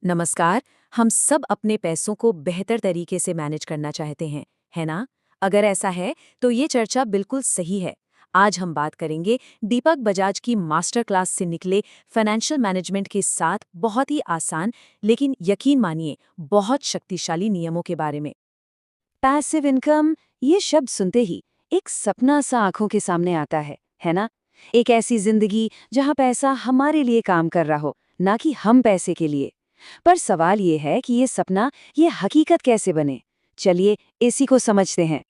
नमस्कार। हम सब अपने पैसों को बेहतर तरीके से मैनेज करना चाहते हैं, है ना? अगर ऐसा है, तो ये चर्चा बिल्कुल सही है। आज हम बात करेंगे दीपक बजाज की मास्टर क्लास से निकले फाइनेंशियल मैनेजमेंट के साथ बहुत ही आसान, लेकिन यकीन मानिए बहुत शक्तिशाली नियमों के बारे में। पैसिव इनकम, ये शब्द सुनते ही एक सपना सा आंखों के सामने आता है ना? एक ऐसी जिंदगी जहां पैसा हमारे लिए काम कर रहा हो, ना कि हम पैसे के लिए। पर सवाल ये है कि ये सपना, ये हकीकत कैसे बने? चलिए इसी को समझते हैं।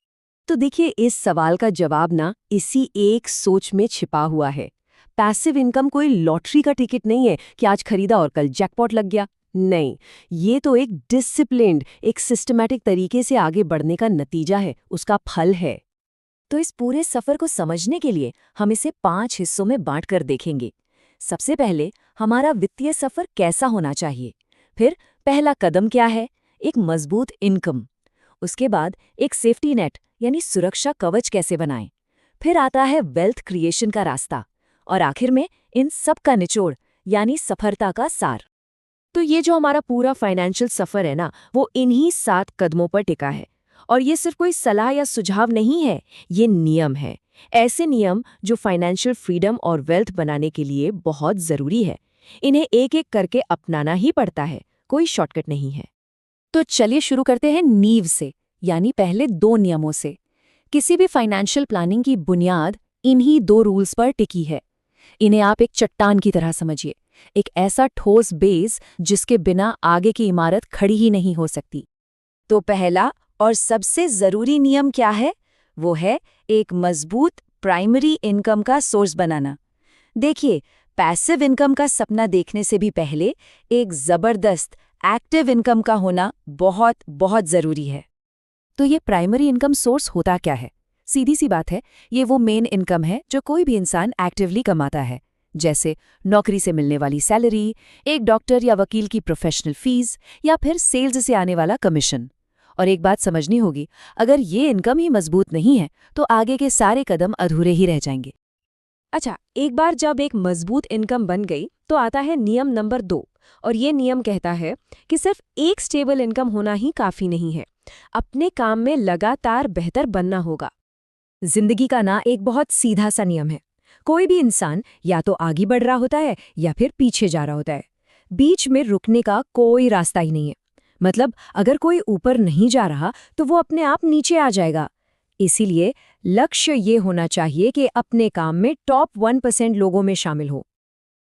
तो देखिए, इस सवाल का जवाब ना इसी एक सोच में छिपा हुआ है। पैसिव इनकम कोई लॉटरी का टिकट नहीं है कि आज खरीदा और कल जैकपॉट लग गया। नहीं, ये तो एक डिसिप्लिन्ड, एक सिस्टमैटिक तरीके से आगे बढ़ने का नतीजा है, उसका फल है। तो इस पूरे सफर को समझने के लिए हम इसे 5 हिस्सों में बांटकर देखेंगे। सबसे पहले, हमारा वित्तीय सफर कैसा होना चाहिए। फिर पहला कदम क्या है, एक मजबूत इनकम। उसके बाद एक सेफ्टी नेट यानी सुरक्षा कवच कैसे बनाएं। फिर आता है वेल्थ क्रिएशन का रास्ता। और आखिर में इन सब का निचोड़ यानी सफलता का सार। तो ये जो हमारा पूरा फाइनेंशियल सफर है ना, वो इन्हीं 7 कदमों पर टिका है। और ये सिर्फ कोई सलाह या सुझाव नहीं है, ये नियम है। ऐसे नियम जो फाइनेंशियल फ्रीडम और वेल्थ बनाने के लिए बहुत जरूरी है। इन्हें एक एक करके अपनाना ही पड़ता है, कोई शॉर्टकट नहीं है। तो चलिए शुरू करते हैं नींव से, यानी पहले 2 नियमों से। किसी भी फाइनेंशियल प्लानिंग की बुनियाद इन्हीं 2 रूल्स पर टिकी है। इन्हें आप एक चट्टान की तरह समझिए, एक ऐसा ठोस बेस जिसके बिना आगे की इमारत खड़ी ही नहीं हो सकती। तो पहला और सबसे जरूरी नियम क्या है? वो है एक मजबूत प्राइमरी इनकम का सोर्स बनाना। देखिए, पैसिव इनकम का सपना देखने से भी पहले एक जबरदस्त एक्टिव इनकम का होना बहुत बहुत जरूरी है। तो ये प्राइमरी इनकम सोर्स होता क्या है? सीधी सी बात है, ये वो मेन इनकम है जो कोई भी इंसान एक्टिवली कमाता है। जैसे नौकरी से मिलने वाली सैलरी, एक डॉक्टर या वकील की प्रोफेशनल फीस, या फिर सेल्स से आने वाला कमीशन। और एक बात समझनी होगी, अगर ये इनकम ही मजबूत नहीं है, तो आगे के सारे कदम अधूरे ही रह जाएंगे। अच्छा, एक बार जब एक मजबूत इनकम बन गई, तो आता है नियम नंबर 2। और ये नियम कहता है कि सिर्फ एक स्टेबल इनकम होना ही काफी नहीं है। अपने काम में लगातार बेहतर बनना होगा। जिंदगी का ना एक बहुत सीधा सा नियम है। कोई भी इंसान या तो आगे बढ़ रहा होता है या फिर पीछे जा रहा होता है। बीच में रुकने का कोई रास्ता ही नहीं है। मतलब अगर कोई ऊपर नहीं जा रहा, तो वो अपने आप नीचे आ जाएगा। इसीलिए लक्ष्य ये होना चाहिए कि अपने काम में टॉप 1% लोगों में शामिल हो।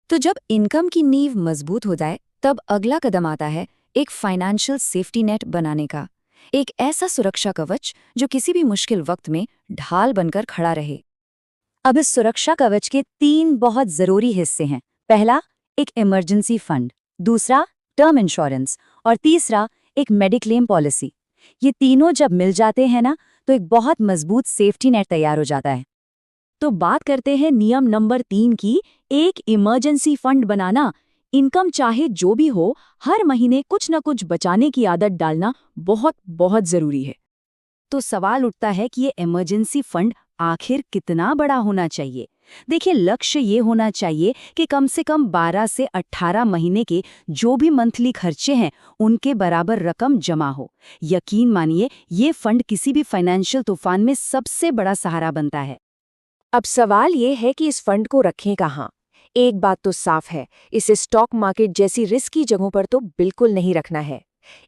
तो जब इनकम की नींव मजबूत हो जाए, तब अगला कदम आता है एक फाइनेंशियल सेफ्टी नेट बनाने का। एक ऐसा सुरक्षा कवच जो किसी भी मुश्किल वक्त में ढाल बनकर खड़ा रहे। अब इस सुरक्षा कवच के 3 बहुत जरूरी हिस्से हैं। पहला, एक इमरजेंसी फंड। दूसरा, टर्म इंश्योरेंस। और तीसरा, एक मेडिक्लेम पॉलिसी। ये तीनों जब मिल जाते हैं ना, तो एक बहुत मजबूत सेफ्टी नेट तैयार हो जाता है। तो बात करते हैं नियम नंबर 3 की, एक इमरजेंसी फंड बनाना। इनकम चाहे जो भी हो, हर महीने कुछ न कुछ बचाने की आदत डालना बहुत बहुत जरूरी है। तो सवाल उठता है कि ये इमरजेंसी फंड आखिर कितना बड़ा होना चाहिए? देखिए, लक्ष्य ये होना चाहिए कि कम से कम 12 से 18 महीने के जो भी मंथली खर्चे हैं, उनके बराबर रकम जमा हो। यकीन मानिए, ये फंड किसी भी फाइनेंशियल तूफान में सबसे बड़ा सहारा बनता है। अब सवाल ये है कि इस फंड को रखें कहाँ? एक बात तो साफ है, इसे स्टॉक मार्केट जैसी रिस्की जगहों पर तो बिल्कुल नहीं रखना है।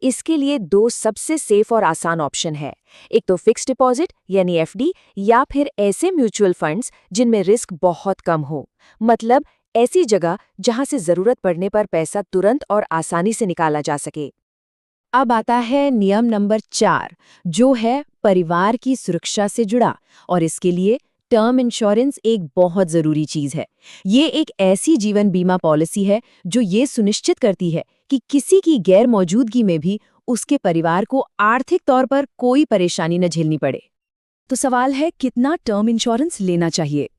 इसके लिए 2 सबसे सेफ और आसान ऑप्शन है। एक तो फिक्स्ड डिपॉजिट यानी एफडी, या फिर ऐसे म्यूचुअल फंड्स जिनमें रिस्क बहुत कम हो। मतलब ऐसी जगह जहां से जरूरत पड़ने पर पैसा तुरंत और आसानी से निकाला जा सके। अब आता है नियम नंबर 4, जो है परिवार की सुरक्षा से जुड़ा। और इसके लिए टर्म इंश्योरेंस एक बहुत जरूरी चीज है। ये एक ऐसी जीवन बीमा पॉलिसी है जो ये सुनिश्चित करती है कि किसी की गैर मौजूदगी में भी उसके परिवार को आर्थिक तौर पर कोई परेशानी न झेलनी पड़े। तो सवाल है, कितना टर्म इंश्योरेंस लेना चाहिए?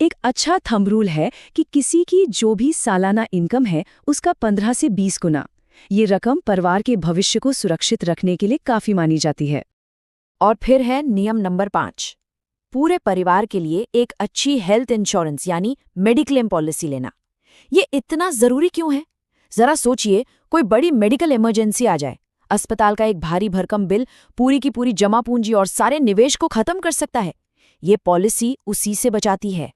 एक अच्छा थंब रूल है कि किसी की जो भी सालाना इनकम है, उसका 15 से 20 गुना। ये रकम परिवार के भविष्य को सुरक्षित रखने के लिए काफी मानी जाती है। और फिर है नियम नंबर 5, पूरे परिवार के लिए एक अच्छी हेल्थ इंश्योरेंस यानी मेडिक्लेम पॉलिसी लेना। ये इतना जरूरी क्यों है? जरा सोचिए, कोई बड़ी मेडिकल इमरजेंसी आ जाए, अस्पताल का एक भारी भरकम बिल पूरी की पूरी जमा पूंजी और सारे निवेश को खत्म कर सकता है। ये पॉलिसी उसी से बचाती है।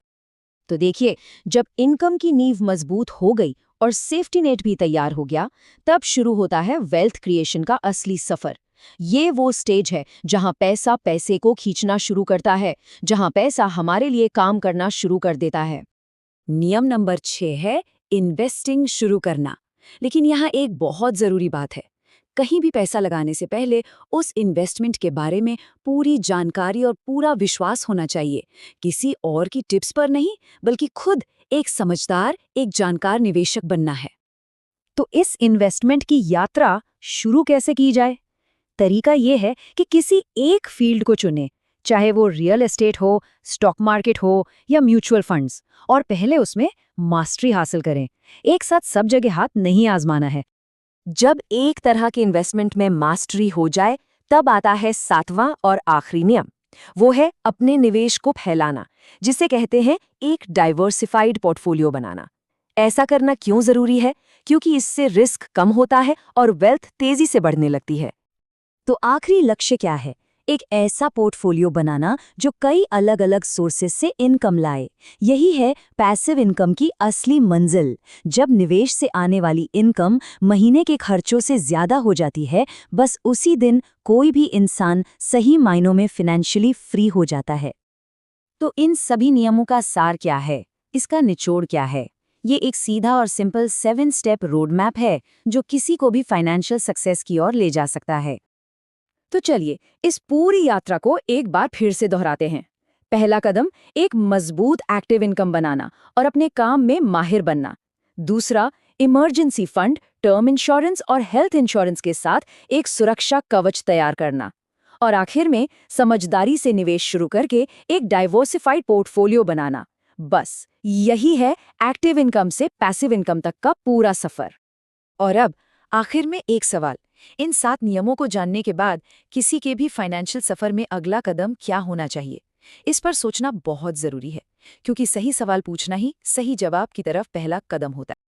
तो देखिए, जब इनकम की नींव मजबूत हो गई और सेफ्टी नेट भी तैयार हो गया, तब शुरू होता है वेल्थ क्रिएशन का असली सफर। ये वो स्टेज है जहां पैसा पैसे को खींचना शुरू करता है, जहां पैसा हमारे लिए काम करना शुरू कर देता है। नियम नंबर 6 है इन्वेस्टिंग शुरू करना। लेकिन यहाँ एक बहुत जरूरी बात है, कहीं भी पैसा लगाने से पहले उस इन्वेस्टमेंट के बारे में पूरी जानकारी और पूरा विश्वास होना चाहिए। किसी और की टिप्स पर नहीं, बल्कि खुद एक समझदार, एक जानकार निवेशक बनना है। तो इस इन्वेस्टमेंट की यात्रा शुरू कैसे की जाए? तरीका ये है कि किसी एक फील्ड को चुनें, चाहे वो रियल एस्टेट हो, स्टॉक मार्केट हो या म्यूचुअल फंड्स, और पहले उसमें मास्टरी हासिल करें। एक साथ सब जगह हाथ नहीं आजमाना है। जब एक तरह के इन्वेस्टमेंट में मास्टरी हो जाए, तब आता है 7वां और आखिरी नियम। वो है अपने निवेश को फैलाना, जिसे कहते हैं एक डाइवर्सिफाइड पोर्टफोलियो बनाना। ऐसा करना क्यों जरूरी है? क्योंकि इससे रिस्क कम होता है और वेल्थ तेजी से बढ़ने लगती है। तो आखिरी लक्ष्य क्या है? एक ऐसा पोर्टफोलियो बनाना जो कई अलग अलग सोर्सेस से इनकम लाए। यही है पैसिव इनकम की असली मंजिल। जब निवेश से आने वाली इनकम महीने के खर्चों से ज्यादा हो जाती है, बस उसी दिन कोई भी इंसान सही मायनों में फाइनेंशियली फ्री हो जाता है। तो इन सभी नियमों का सार क्या है? इसका निचोड़ क्या है? ये एक सीधा और सिंपल 7 स्टेप रोड मैप है जो किसी को भी फाइनेंशियल सक्सेस की ओर ले जा सकता है। तो चलिए इस पूरी यात्रा को एक बार फिर से दोहराते हैं। पहला कदम, एक मजबूत एक्टिव इनकम बनाना और अपने काम में माहिर बनना। दूसरा, इमरजेंसी फंड, टर्म इंश्योरेंस और हेल्थ इंश्योरेंस के साथ एक सुरक्षा कवच तैयार करना। और आखिर में समझदारी से निवेश शुरू करके एक डाइवर्सिफाइड पोर्टफोलियो बनाना। बस यही है एक्टिव इनकम से पैसिव इनकम तक का पूरा सफर। और अब आखिर में एक सवाल, इन 7 नियमों को जानने के बाद किसी के भी फाइनेंशियल सफर में अगला कदम क्या होना चाहिए? इस पर सोचना बहुत जरूरी है, क्योंकि सही सवाल पूछना ही सही जवाब की तरफ पहला कदम होता है।